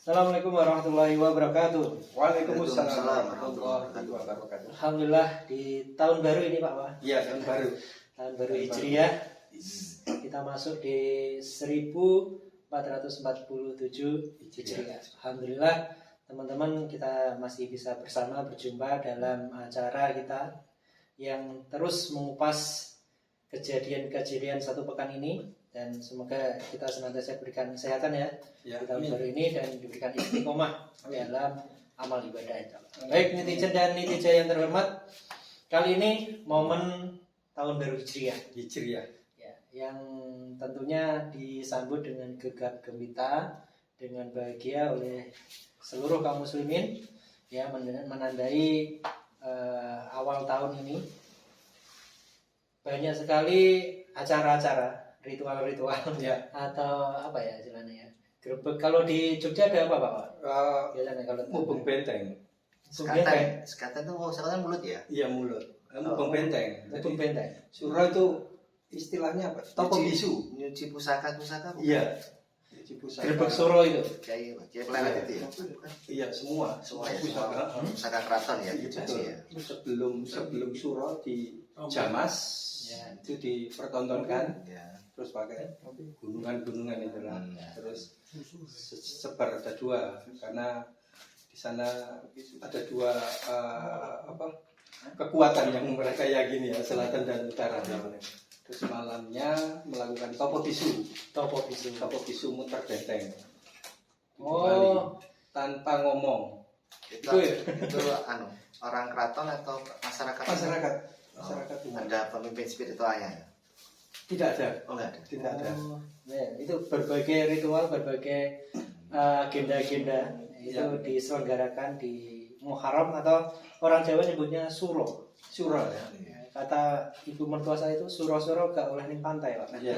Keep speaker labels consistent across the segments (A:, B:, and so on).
A: Assalamualaikum warahmatullahi wabarakatuh.
B: Waalaikumsalam warahmatullahi wabarakatuh.
A: Alhamdulillah di tahun baru ini Pak Wah.
B: Iya, tahun baru.
A: Tahun baru Hijriah. Kita masuk di 1447 Hijriah. Alhamdulillah teman-teman kita masih bisa bersama berjumpa dalam acara kita yang terus mengupas kejadian-kejadian satu pekan ini. Dan semoga kita senantiasa diberikan kesehatan ya di tahun baru ini dan diberikan istiqomah dalam amal ibadah itu. Baik netizen dan netizen yang terhormat, kali ini momen tahun baru Hijriah. Ya, yang tentunya disambut dengan gegap gempita, dengan bahagia oleh seluruh kaum muslimin ya, menandai awal tahun ini. Banyak sekali acara-acara, ritual-ritual
B: ya.
A: Atau apa ya istilahnya ya, grebek. Kalau di Jogja ada apa Pak? Biasanya kalau
B: Mubeng benteng.
A: Sekatan
C: itu sekatan mulut ya?
B: Iya, mulut. Mubeng benteng.
A: Mubeng benteng.
B: Surah itu istilahnya apa? Toko bisu.
C: Nyuci pusaka.
B: Iya. Nyuci pusaka.
A: Grebek suro itu.
C: Kayak pelarat itu ya?
B: Iya, semua
C: Semua ya,
B: pusaka.
C: pusaka keraton ya?
B: Betul.
C: Ya.
B: Sebelum surah di Jamas
A: Ya.
B: itu dipertontonkan.
C: Ya.
B: Terus pakai gunungan itu lah.
C: Ya.
B: Terus sebar ada dua karena di sana ada dua kekuatan yang mereka yakini ya, selatan dan utara. Terus malamnya melakukan topo bisu muter benteng.
A: Oh,
B: Tanpa ngomong.
C: Itu orang keraton atau masyarakat?
B: Masyarakat umum.
C: Ada pemimpin spiritualnya ya?
B: Tidak ada.
C: Oh enggak ada.
B: Tidak ada.
A: Ya, itu berbagai ritual, berbagai agenda-agenda itu
B: Ya.
A: diselenggarakan di Muharram atau orang Jawa nyebutnya suro.
B: Surah ya.
A: Kata ibu mertua saya itu suro-suro gak oleh ning pantai Pak.
B: Iya.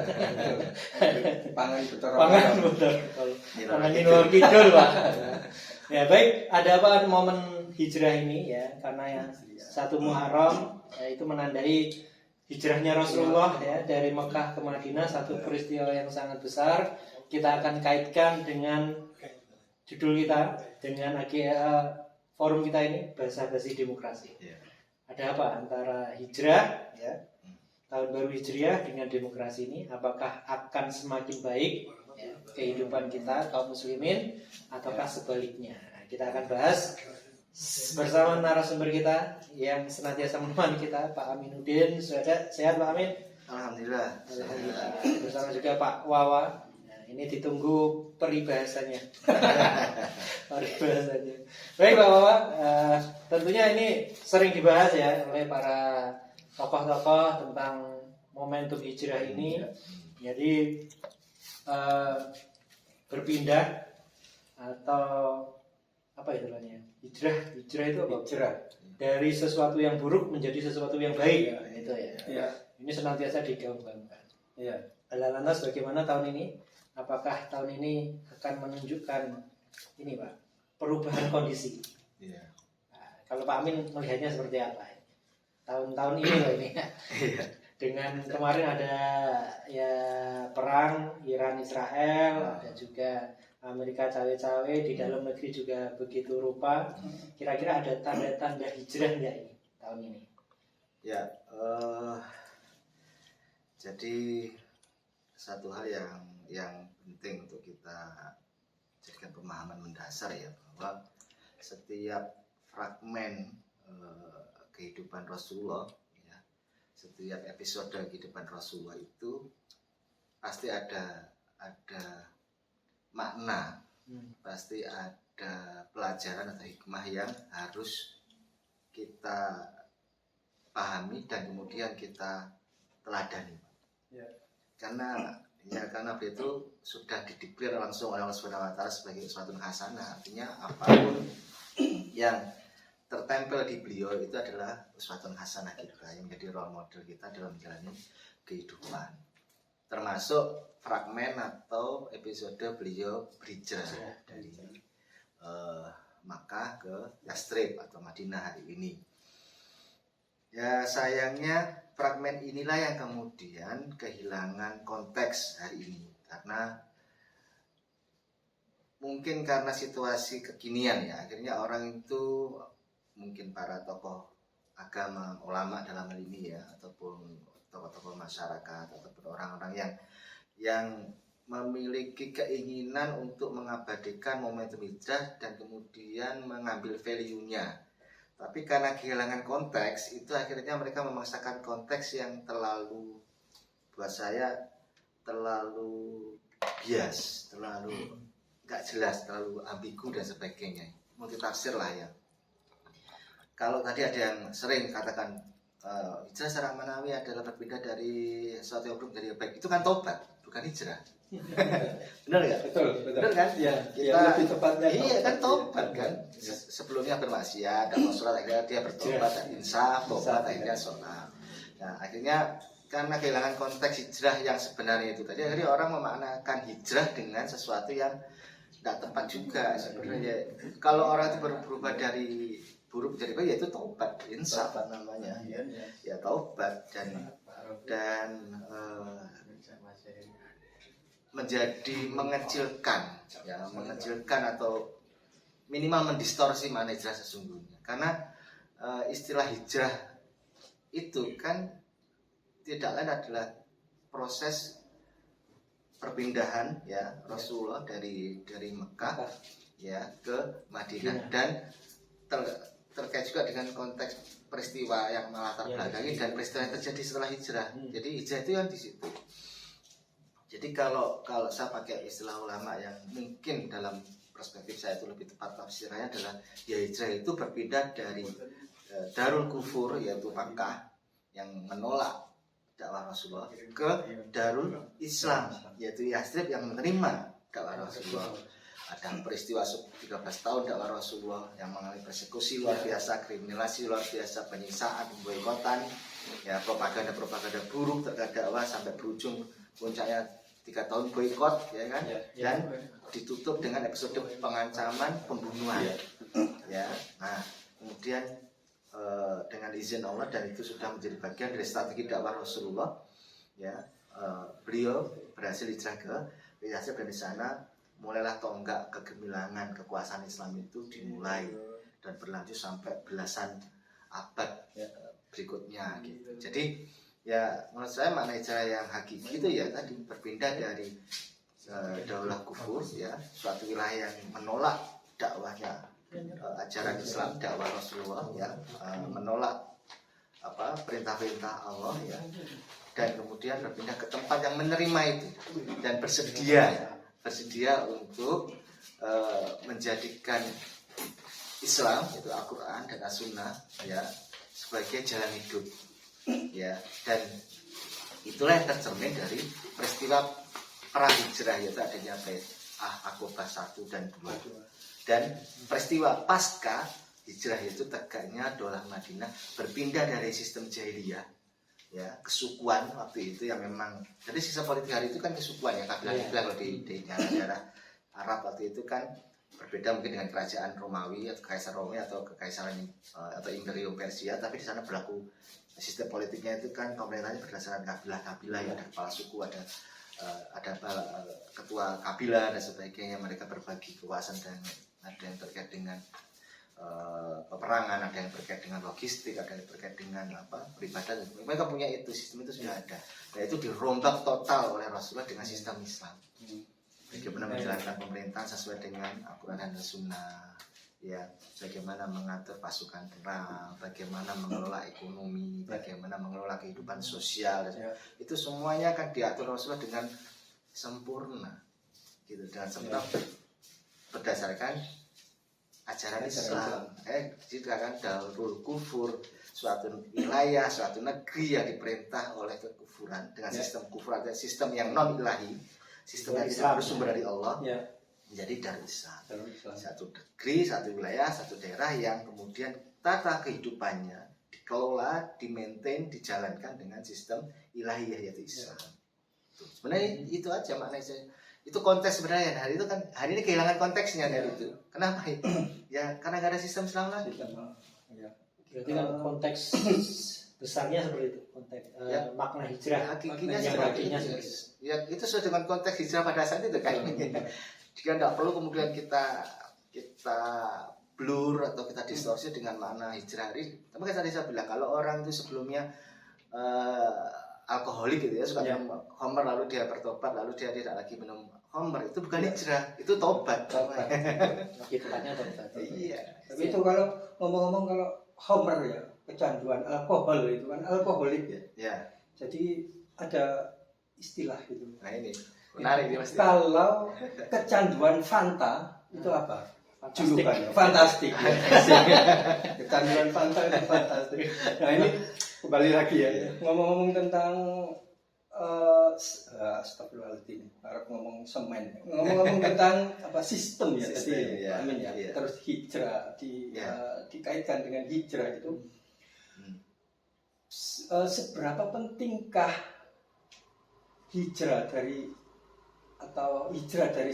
B: Pangan betul.
A: Pangan betul. Pangan Nino Kidul Pak. Ya baik, ada apa momen hijrah ini ya, karena yang satu Muharram ya, itu menandai hijrahnya Rasulullah ya dari Mekah ke Madinah, satu peristiwa yang sangat besar. Kita akan kaitkan dengan judul kita, dengan forum kita ini, Basa-basi Demokrasi. Ada apa antara hijrah ya, tahun baru Hijriah dengan demokrasi ini? Apakah akan semakin baik ya, kehidupan kita kaum muslimin ataukah sebaliknya? Nah, kita akan bahas bersama narasumber kita yang senantiasa menemani kita, Pak Aminuddin. Sudah sehat Pak Amin?
C: Alhamdulillah.
A: Bersama juga Pak Wawa. Nah, ini ditunggu peribahasanya. Baik Pak Wawa, tentunya ini sering dibahas ya oleh para tokoh-tokoh tentang momentum hijrah ini. Jadi berpindah atau apa istilahnya? Hijrah itu apa?
B: Hijrah.
A: Dari sesuatu yang buruk menjadi sesuatu yang baik. Itu ya.
B: Iya.
A: Ini senantiasa digaungkan.
B: Iya.
A: Lantas bagaimana tahun ini? Apakah tahun ini akan menunjukkan ini Pak, perubahan kondisi?
C: Iya.
A: Nah, kalau Pak Amin melihatnya seperti apa? Tahun-tahun ini loh ini. Dengan kemarin ada ya perang Iran Israel, ada juga Amerika cawe-cawe, di dalam negeri juga begitu rupa. Kira-kira ada tanda-tanda hijrah nggak ini tahun ini?
C: Ya, jadi satu hal yang penting untuk kita jadikan pemahaman mendasar ya, bahwa setiap fragmen kehidupan Rasulullah ya, setiap episode kehidupan Rasulullah itu pasti ada makna, pasti ada pelajaran atau hikmah yang harus kita pahami dan kemudian kita teladani.
B: Ya.
C: Karena beliau itu sudah dideklar langsung oleh Allah Subhanahu wa taala sebagai uswatun hasanah. Artinya apapun yang tertempel di beliau itu adalah uswatun hasanah kita, yang menjadi role model kita dalam menjalani kehidupan. Termasuk fragmen atau episode beliau berhijrah dari Makkah ke Yastrib atau Madinah hari ini. Ya sayangnya fragmen inilah yang kemudian kehilangan konteks hari ini, karena mungkin karena situasi kekinian ya, akhirnya orang itu mungkin para tokoh agama, ulama dalam hal ini ya, ataupun tokoh-tokoh masyarakat ataupun orang-orang yang memiliki keinginan untuk mengabadikan momentum hijrah dan kemudian mengambil value-nya. Tapi karena kehilangan konteks, itu akhirnya mereka memaksakan konteks yang terlalu, buat saya terlalu bias, terlalu gak jelas, terlalu ambigu dan sebagainya, multitafsir lah ya. Kalau tadi ada yang sering katakan hijrah secara manawi adalah berbeda dari sesuatu yang buruk dari yang baik, itu kan tobat, bukan hijrah. Benar nggak?
B: Betul.
C: Benar kan?
B: Ya,
C: Kita
B: lebih tepatnya
C: iya kan tobat kan. Sebelumnya bermaksiat, dan sholat, akhirnya dia bertobat dan insaf, tobat akhirnya sholat. Nah akhirnya karena kehilangan konteks hijrah yang sebenarnya itu tadi, akhirnya orang memaknakan hijrah dengan sesuatu yang tidak tepat juga sebenarnya. Kalau orang itu berubah dari buruk jadi baik, yaitu taubat, insaf namanya ya taubat dan menjadi mengecilkan atau minimal mendistorsi makna hijrah sesungguhnya. Karena istilah hijrah itu kan tidak lain adalah proses perpindahan ya Rasulullah dari Mekah ya ke Madinah, dan terkait juga dengan konteks peristiwa yang melatar belakangi dan peristiwa yang terjadi setelah hijrah. Jadi hijrah itu yang di situ. Jadi kalau saya pakai istilah ulama yang mungkin dalam perspektif saya itu lebih tepat tafsirannya adalah ya hijrah itu berpindah dari Darul Kufur yaitu Makkah yang menolak dakwah Rasulullah ke Darul Islam yaitu Yathrib yang menerima dakwah Rasulullah. Ada peristiwa 13 tahun dakwah Rasulullah yang mengalami persekusi luar biasa, kriminalisasi luar biasa, penyiksaan, boikotan, ya propaganda buruk terhadap dakwah sampai berujung puncaknya 3 tahun boikot ya kan, dan ditutup dengan episode pengancaman pembunuhan ya. Nah kemudian dengan izin Allah, dan itu sudah menjadi bagian dari strategi dakwah Rasulullah ya, beliau berhasil hijrah ke Yathrib, dan di sana mulailah tonggak kegemilangan kekuasaan Islam itu dimulai dan berlanjut sampai belasan abad berikutnya gitu. Jadi ya menurut saya makna hijrah yang hakiki itu ya tadi berpindah dari daulah kufur ya, suatu wilayah yang menolak dakwahnya ajaran Islam, dakwah Rasulullah ya, menolak perintah-perintah Allah ya, dan kemudian berpindah ke tempat yang menerima itu dan bersedia untuk menjadikan Islam itu Al-Quran dan As-Sunnah ya sebagai jalan hidup ya, dan itulah yang tercermin dari peristiwa perang hijrah, yaitu adanya Bai'ah Aqabah 1 dan 2, dan peristiwa pasca hijrah yaitu tegaknya daulah Madinah, berpindah dari sistem jahiliyah ya, kesukuan waktu itu yang memang, jadi sistem politik hari itu kan kesukuan ya, kabilah-kabilah. Kalau di daerah Arab waktu itu kan berbeda mungkin dengan kerajaan Romawi atau Kaisar Romawi atau kekaisaran atau Imperium Persia, tapi di sana berlaku sistem politiknya itu kan pemerintahnya berdasarkan kabilah-kabilah ya, ada kepala suku, ada ketua kabilah dan sebagainya. Mereka berbagi kekuasaan dan ada yang terkait dengan peperangan, ada yang terkait dengan logistik, ada yang terkait dengan peribadatan. Mereka punya itu, sistem itu sudah ada. Nah itu dirombak total oleh Rasulullah dengan sistem Islam. Bagaimana menjalankan pemerintahan sesuai dengan Al-Quran dan Sunnah, ya, bagaimana mengatur pasukan perang, bagaimana mengelola ekonomi, bagaimana mengelola kehidupan sosial, itu semuanya akan diatur Rasulullah dengan sempurna, gitu, dengan sempurna berdasarkan ajaran Islam. Dikatakan Darul Kufur, suatu wilayah, suatu negeri yang diperintah oleh kekufuran dengan sistem kufur, ada sistem yang non ilahi, sistem yang tidak bersumber dari Allah, menjadi Darul Islam. Satu negeri, satu wilayah, satu daerah yang kemudian tata kehidupannya dikelola, dimaintain, dijalankan dengan sistem ilahiyah yaitu Islam. Sebenarnya itu aja maknanya. Itu konteks sebenarnya. Hari ini kehilangan konteksnya dari itu. Kenapa? Ya karena nggak ada sistem Islam lagi.
A: Berarti kan konteks besarnya seperti itu, konteks makna hijrah
C: hakikinya
A: yang
C: seperti itu. Ya itu sesuai dengan konteks hijrah pada saat itu kan. Jika tidak perlu kemudian kita blur atau kita distorsi dengan makna hijrah hari. Tapi kan tadi saya bilang kalau orang itu sebelumnya alkoholik gitu ya, suka minum khamr lalu dia bertobat lalu dia tidak lagi minum khamr, itu bukan hijrah, itu tobat.
A: Lebih tepatnya tobat.
C: Iya.
B: Tapi itu kalau ngomong-ngomong kalau khamr ya, kecanduan alkohol itu kan alkoholik ya.
C: Ya.
B: Jadi ada istilah gitu.
C: Nah ini menarik nih Mas.
B: Kalau kecanduan Fanta itu apa?
A: Fantastik.
B: Julukannya fantastik. Kecanduan Fanta itu fantastik. Nah ini kembali lagi ya, ngomong-ngomong tentang astagfirullahaladzim, harap ngomong semen. Ngomong-ngomong tentang apa sistem ya
C: Sistem,
B: tadi,
C: ya.
B: amin ya.
C: Iya.
B: Terus hijrah dikaitkan dengan hijrah itu. Seberapa pentingkah hijrah dari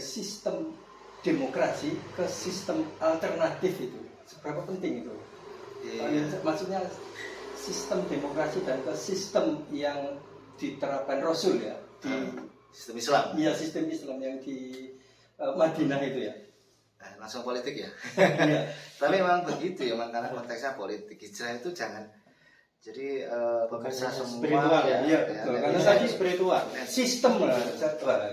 B: sistem demokrasi ke sistem alternatif itu? Seberapa penting itu?
C: Iya.
B: Maksudnya sistem demokrasi dan ke sistem yang diterapkan Rasul ya di
C: Sistem Islam.
B: iya sistem Islam yang di Madinah itu ya.
C: Langsung politik ya.
B: Iya.
C: Tapi memang begitu ya, karena konteksnya politik. Hijrah itu jangan jadi pemirsa semua
A: spiritual ya.
B: Iya,
C: ya,
B: betul.
C: ya,
B: Karena
C: ya.
B: tadi
A: spiritual.
B: sistem lah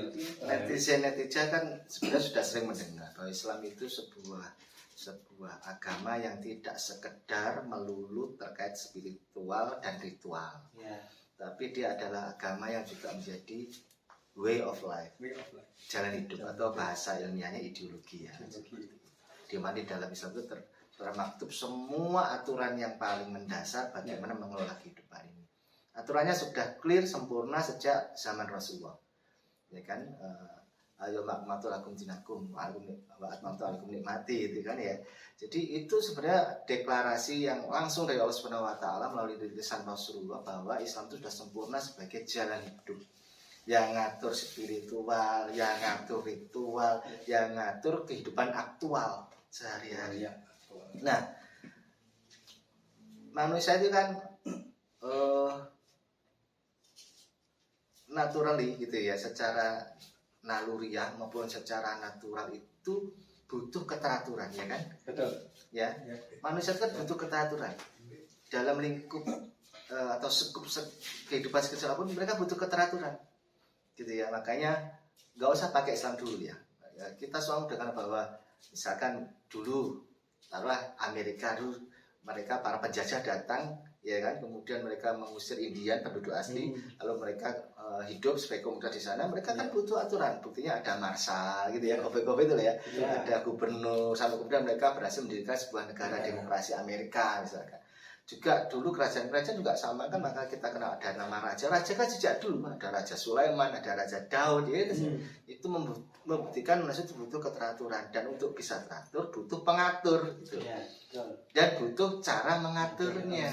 B: itu.
C: Netizen kan sebenarnya sudah sering mendengar bahwa Islam itu sebuah agama yang tidak sekedar melulu terkait spiritual dan ritual,
A: Ya.
C: tapi dia adalah agama yang juga menjadi way of life, jalan hidup atau bahasa ilmiahnya ideologi ya. Di mana di dalam Islam itu termaktub semua aturan yang paling mendasar bagaimana mengelola kehidupan ini. Aturannya sudah clear sempurna sejak zaman Rasulullah, ya kan? Ayo makmatul akum dinakum wa atmamtu alaikum nikmati itu kan ya. Jadi itu sebenarnya deklarasi yang langsung dari Allah Subhanahu wa taala melalui lisan Rasulullah bahwa Islam itu sudah sempurna sebagai jalan hidup. Yang ngatur spiritual, yang ngatur ritual, yang ngatur kehidupan aktual sehari-hari. Nah, manusia itu kan naturally gitu ya, secara naluriah maupun secara natural itu butuh keteraturan, ya kan?
B: Betul.
C: Ya, manusia kan butuh keteraturan dalam lingkup atau sekup kehidupan sekecil pun mereka butuh keteraturan, gitu ya. Makanya nggak usah pakai Islam dulu ya. Kita selalu dengar bahwa misalkan dulu taruhlah Amerika dulu, mereka para penjajah datang, ya kan, kemudian mereka mengusir Indian penduduk asli, lalu mereka hidup sebagai komunitas di sana. Mereka kan butuh aturan, buktinya ada marsal gitu ya, kopi-kopi itu ya, ada gubernur, sampai kemudian mereka berhasil mendirikan sebuah negara demokrasi Amerika misalkan. Juga dulu kerajaan-kerajaan juga sama kan, maka kita kenal ada nama raja kan sejak dulu, ada Raja Sulaiman, ada Raja Daud, ya, itu membuktikan manusia itu butuh keteraturan, dan untuk bisa teratur butuh pengatur gitu. Dan butuh cara mengaturnya.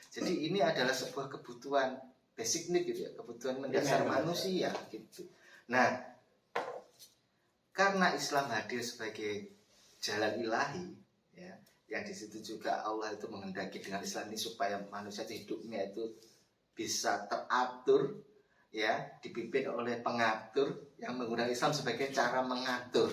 C: Jadi ini adalah sebuah kebutuhan basic need gitu ya, kebutuhan mendasar manusia gitu. Nah, karena Islam hadir sebagai jalan ilahi ya, yang di situ juga Allah itu menghendaki dengan Islam ini supaya manusia hidupnya itu bisa teratur ya, dipimpin oleh pengatur yang menggunakan Islam sebagai cara mengatur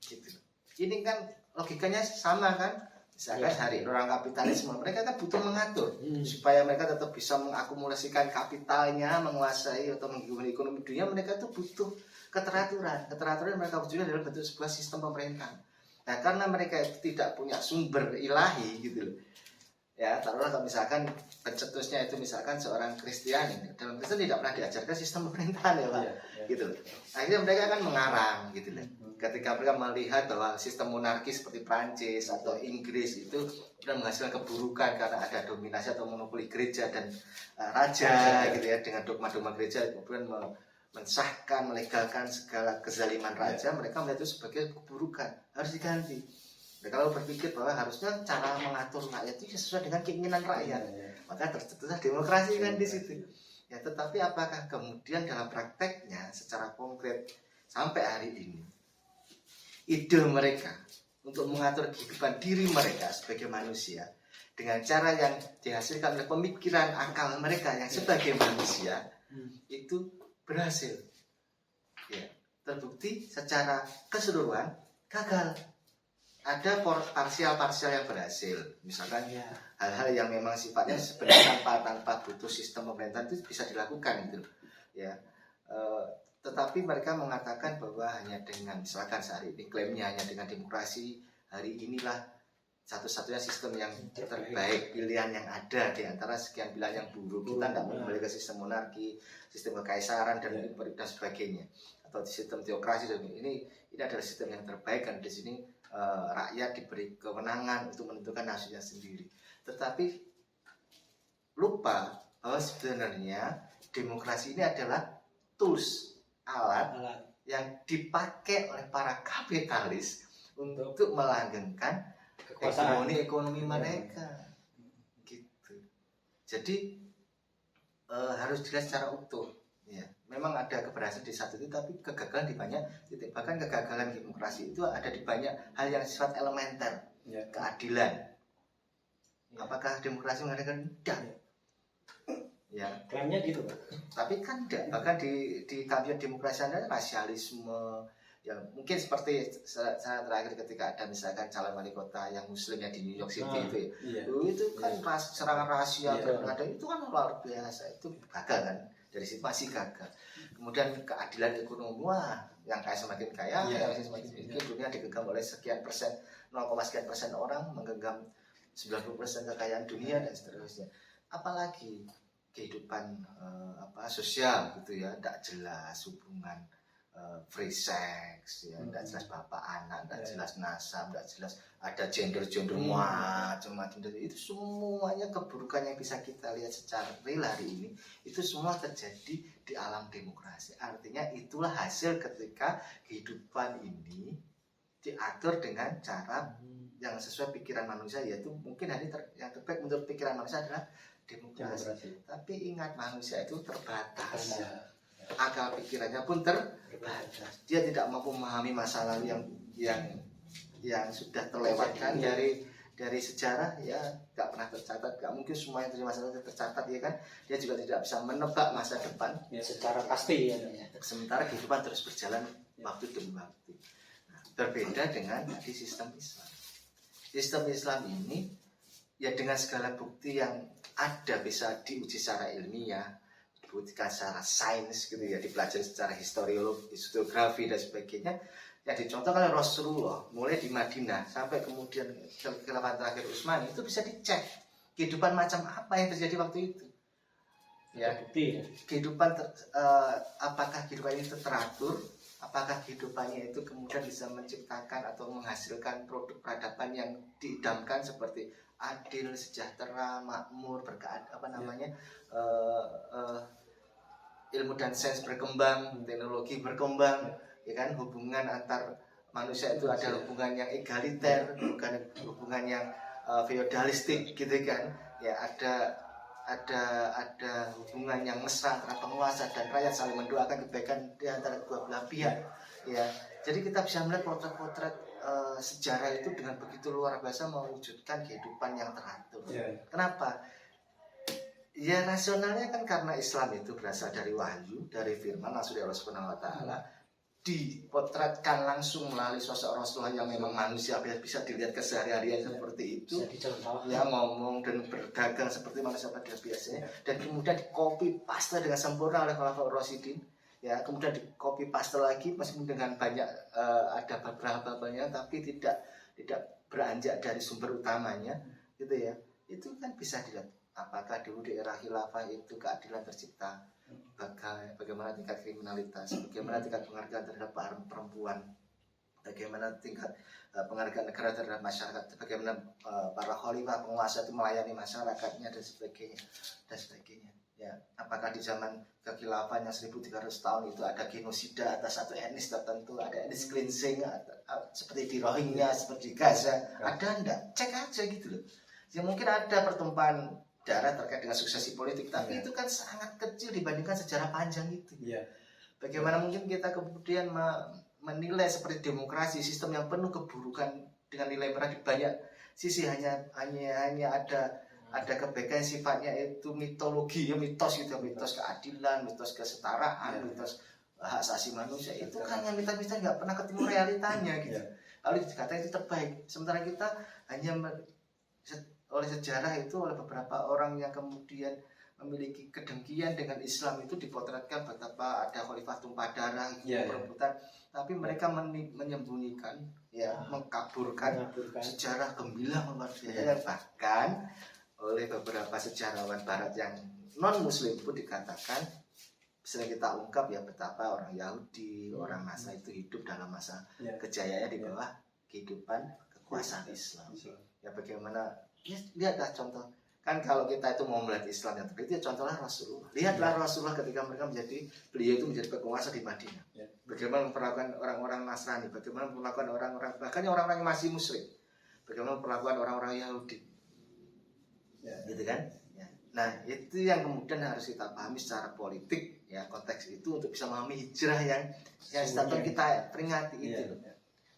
C: gitu. Ini kan logikanya sama kan? Misalkan hari orang kapitalisme, mereka kan butuh mengatur supaya mereka tetap bisa mengakumulasikan kapitalnya, menguasai atau menghidupi ekonomi dunia. Mereka tuh butuh keteraturan. Keteraturan mereka wujudnya dalam bentuk sebuah sistem pemerintahan. Nah, karena mereka tidak punya sumber ilahi gitu loh. Ya, taruhlah kalau misalkan pencetusnya itu misalkan seorang Kristiani, dalam Kristen tidak pernah diajarkan sistem pemerintahan ya Pak, gitu loh. Akhirnya mereka akan mengarang gitu loh. Ketika mereka melihat bahwa sistem monarki seperti Prancis atau Inggris itu sudah menghasilkan keburukan karena ada dominasi atau monopoli gereja dan raja gitu ya, dengan dogma-dogma gereja kemudian mensahkan, melegalkan segala kezaliman raja, mereka melihat itu sebagai keburukan, harus diganti. Mereka lalu berpikir bahwa harusnya cara mengatur rakyat itu sesuai dengan keinginan rakyat, maka tercetuslah demokrasi kan di situ. Ya, tetapi apakah kemudian dalam prakteknya secara konkret sampai hari ini ide mereka untuk mengatur kehidupan diri mereka sebagai manusia dengan cara yang dihasilkan oleh pemikiran akal mereka yang sebagai manusia itu berhasil ya, terbukti secara keseluruhan gagal. Ada parsial-parsial yang berhasil, misalkan hal-hal yang memang sifatnya sebenarnya tanpa butuh sistem pemerintahan itu bisa dilakukan gitu ya. Tetapi mereka mengatakan bahwa hanya dengan misalkan sehari ini klaimnya hanya dengan demokrasi hari inilah satu-satunya sistem yang terbaik, pilihan yang ada di antara sekian pilihan yang buruk. Kita tidak mau kembali ke sistem monarki, sistem kekaisaran dan sebagainya, atau sistem teokrasi. Dan ini adalah sistem yang terbaik kan di sini rakyat diberi kewenangan untuk menentukan nasibnya sendiri. Tetapi lupa bahwa sebenarnya demokrasi ini adalah tools, alat yang dipakai oleh para kapitalis untuk melanggengkan hegemoni ekonomi mereka. Gitu. Jadi harus dilihat secara utuh. Ya, memang ada keberhasilan di satu itu, tapi kegagalan di banyak titik. Bahkan kegagalan demokrasi itu ada di banyak hal yang sifat elementer, keadilan. Apakah demokrasi mengadakan? Tidak. Ya,
A: klaimnya gitu, Pak.
C: Tapi kan tidak. Bahkan di kampanye demokrasi ada rasialisme. Ya, mungkin seperti saat terakhir ketika ada misalkan calon wali kota yang muslimnya di New York City itu kan serangan rasial ada itu kan luar biasa, itu gagal kan, dari situ masih gagal. Kemudian keadilan ekonomi, yang kaya semakin kaya, yang semakin miskin, dunia digenggam oleh sekian persen, 0,sekian persen orang menggenggam 90% kekayaan dunia dan seterusnya. Apalagi kehidupan sosial gitu ya, tidak jelas hubungan. Free sex, ya, tidak jelas bapak anak, tidak jelas nasab, tidak jelas ada gender macam-macam. Itu semuanya keburukan yang bisa kita lihat secara real hari ini, itu semua terjadi di alam demokrasi. Artinya itulah hasil ketika kehidupan ini diatur dengan cara yang sesuai pikiran manusia, yaitu mungkin hari yang terbaik menurut pikiran manusia adalah demokrasi. Tapi ingat, manusia itu terbatas. Akal pikirannya pun terbatas. Dia tidak mampu memahami masa lalu yang sudah terlewatkan dari sejarah, ya nggak pernah tercatat. Nggak mungkin semua yang terjadi masa lalu tercatat, ya kan. Dia juga tidak bisa menebak masa depan
A: secara pasti ya.
C: Sementara kehidupan terus berjalan waktu demi waktu. Nah, berbeda dengan di sistem Islam. Sistem Islam ini ya dengan segala bukti yang ada bisa diuji secara ilmiah, dibuktikan secara sains gitu ya, dipelajari secara historiografi dan sebagainya, yang dicontohkan oleh Rasulullah mulai di Madinah sampai kemudian khilafah terakhir Utsmani, itu bisa dicek kehidupan macam apa yang terjadi waktu itu ya, bukti kehidupan apakah kehidupan itu teratur, apakah kehidupannya itu kemudian bisa menciptakan atau menghasilkan produk peradaban yang diidamkan seperti adil, sejahtera, makmur, ilmu dan sains berkembang, teknologi berkembang, ya kan, hubungan antar manusia itu ada hubungan yang egaliter, bukan hubungan yang feodalistik gitu kan, ya ada hubungan yang mesra antara penguasa dan rakyat, saling mendoakan kebaikan di antara kedua belah pihak, ya. Jadi kita bisa melihat potret-potret sejarah itu dengan begitu luar biasa mewujudkan kehidupan yang teratur. Kenapa? Ya rasionalnya kan karena Islam itu berasal dari wahyu, dari firman langsung dari Allah Subhanahu wa taala, dipotretkan langsung melalui sosok Rasulullah yang memang manusia bisa dilihat keseharian seperti itu. Ya, ngomong dan berdagang seperti manusia pada biasanya, dan kemudian di copy paste dengan sempurna oleh Khulafaur Rasyidin. Ya, kemudian di copy paste lagi meskipun dengan banyak ada beberapa-nya, tapi tidak beranjak dari sumber utamanya gitu ya. Itu kan bisa dilihat apakah dulu di era khilafah itu keadilan tercipta, bagaimana tingkat kriminalitas, bagaimana tingkat penghargaan terhadap perempuan, bagaimana tingkat penghargaan negara terhadap masyarakat, bagaimana para khalifah penguasa itu melayani masyarakatnya dan sebagainya. Ya, apakah di zaman kekhilafahan yang 1300 tahun itu ada genosida atas satu etnis tertentu, ada etnis cleansing seperti di Rohingya, seperti di Gaza, ada enggak? Cek aja gitu loh. Ya mungkin ada pertumpahan darah terkait dengan suksesi politik, tapi itu kan sangat kecil dibandingkan sejarah panjang itu. Bagaimana mungkin kita kemudian menilai seperti demokrasi, sistem yang penuh keburukan dengan nilai merah di banyak sisi, hanya ada kebaikan sifatnya itu mitologi, ya mitos gitu, mitos keadilan, mitos kesetaraan, mitos hak asasi manusia itu kan yang kita nggak pernah ketemu realitanya gitu. Lalu dikatakan itu terbaik, sementara kita hanya oleh sejarah itu, oleh beberapa orang yang kemudian memiliki kedengkian dengan Islam itu dipotretkan betapa ada khalifah tumpah darah, perebutan, tapi mereka menyembunyikan, mengkaburkan sejarah gemilang luar biasa. Bahkan oleh beberapa sejarawan Barat yang non Muslim pun dikatakan, sering kita ungkap ya betapa orang Yahudi, orang Nasrani itu hidup dalam masa kejayaannya di bawah kehidupan kekuasaan Islam. Ya bagaimana? Lihatlah contoh. Kan kalau kita itu mau melihat Islam yang terbaik, contohnya Rasulullah. Lihatlah Rasulullah ketika beliau itu menjadi penguasa di Madinah. Bagaimana memperlakukan orang-orang Nasrani, bagaimana memperlakukan orang-orang, bahkan orang-orang yang masih musyrik. Bagaimana memperlakukan orang-orang Yahudi. Gitu kan? Nah, itu yang kemudian harus kita pahami secara politik, ya, konteks itu untuk bisa memahami hijrah yang sedang kita peringati itu.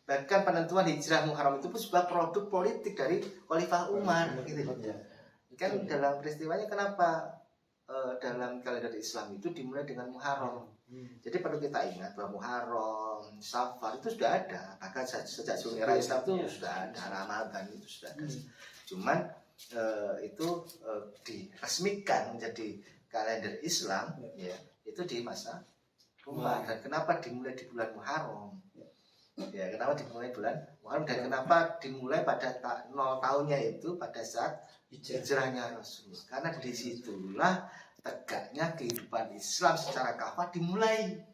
C: Bahkan penentuan hijrah Muharram itu pun sebuah produk politik dari Khalifah Umar, gitu. Kan dalam peristiwanya kenapa dalam kalender Islam itu dimulai dengan Muharram. Jadi perlu kita ingat bahwa Muharram, Safar itu sudah ada. Bahkan sejak era Islam itu sudah ada, Ramadan itu sudah ada. Cuman itu diresmikan menjadi kalender Islam, ya, itu di masa Umar. Dan kenapa dimulai di bulan Muharram? Ya, kenapa dimulai bulan Muharram dan kenapa dimulai pada 0 tahunnya itu pada saat hijrahnya Rasulullah? Karena disitulah tegaknya kehidupan Islam secara kafah dimulai.